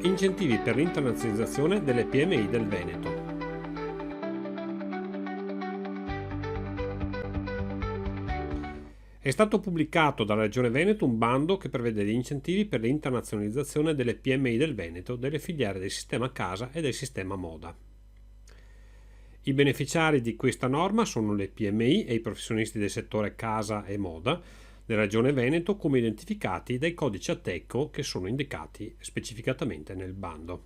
Incentivi per l'internazionalizzazione delle PMI del Veneto. È stato pubblicato dalla Regione Veneto un bando che prevede gli incentivi per l'internazionalizzazione delle PMI del Veneto, delle filiere del sistema casa e del sistema moda. I beneficiari di questa norma sono le PMI e i professionisti del settore casa e moda della Regione Veneto, come identificati dai codici Ateco che sono indicati specificatamente nel bando.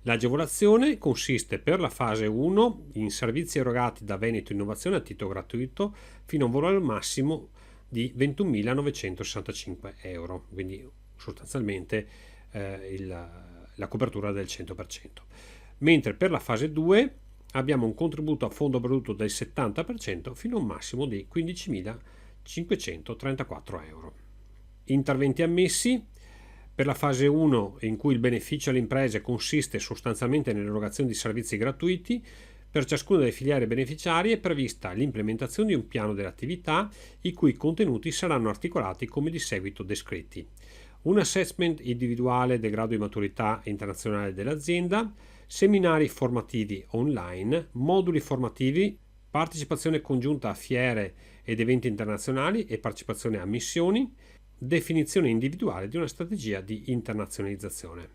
L'agevolazione consiste per la fase 1 in servizi erogati da Veneto Innovazione a titolo gratuito fino a un valore massimo di 21.965 euro, quindi sostanzialmente la copertura del 100%. Mentre per la fase 2 abbiamo un contributo a fondo perduto del 70% fino a un massimo di 15.534 euro. Interventi ammessi. Per la fase 1, in cui il beneficio alle imprese consiste sostanzialmente nell'erogazione di servizi gratuiti, per ciascuna delle filiere beneficiarie è prevista l'implementazione di un piano delle attività i cui contenuti saranno articolati come di seguito descritti: un assessment individuale del grado di maturità internazionale dell'azienda, seminari formativi online, moduli formativi, partecipazione congiunta a fiere ed eventi internazionali e partecipazione a missioni, definizione individuale di una strategia di internazionalizzazione.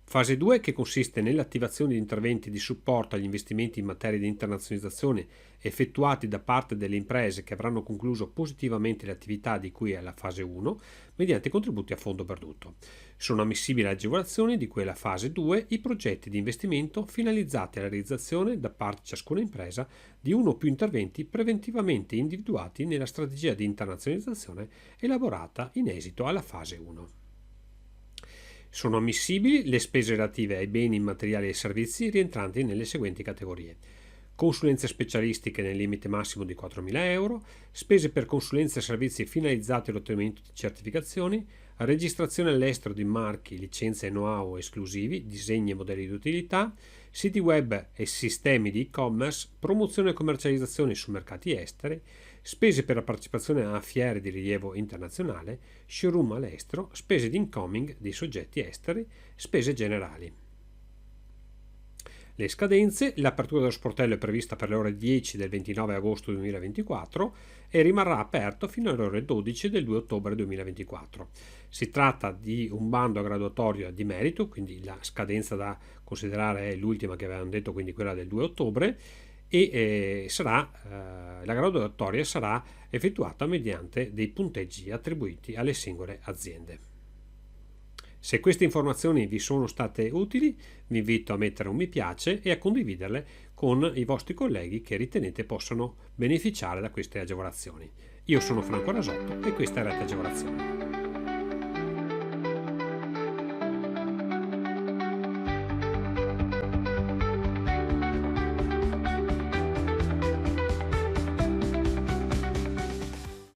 Fase 2, che consiste nell'attivazione di interventi di supporto agli investimenti in materia di internazionalizzazione effettuati da parte delle imprese che avranno concluso positivamente le attività di cui è la fase 1 mediante contributi a fondo perduto. Sono ammissibili agevolazioni di cui è la fase 2 i progetti di investimento finalizzati alla realizzazione da parte di ciascuna impresa di uno o più interventi preventivamente individuati nella strategia di internazionalizzazione elaborata in esito alla fase 1. Sono ammissibili le spese relative ai beni immateriali e servizi rientranti nelle seguenti categorie: consulenze specialistiche nel limite massimo di 4.000 euro, spese per consulenze e servizi finalizzati all'ottenimento di certificazioni, registrazione all'estero di marchi, licenze e know-how esclusivi, disegni e modelli di utilità, siti web e sistemi di e-commerce, promozione e commercializzazione su mercati esteri, spese per la partecipazione a fiere di rilievo internazionale, showroom all'estero, spese di incoming dei soggetti esteri, spese generali. Le scadenze: l'apertura dello sportello è prevista per le ore 10 del 29 agosto 2024 e rimarrà aperto fino alle ore 12 del 2 ottobre 2024. Si tratta di un bando a graduatoria di merito, quindi la scadenza da considerare è l'ultima che avevamo detto, quindi quella del 2 ottobre, e la graduatoria sarà effettuata mediante dei punteggi attribuiti alle singole aziende. Se queste informazioni vi sono state utili, vi invito a mettere un mi piace e a condividerle con i vostri colleghi che ritenete possano beneficiare da queste agevolazioni. Io sono Franco Rasotto e questa è Rete Agevolazioni.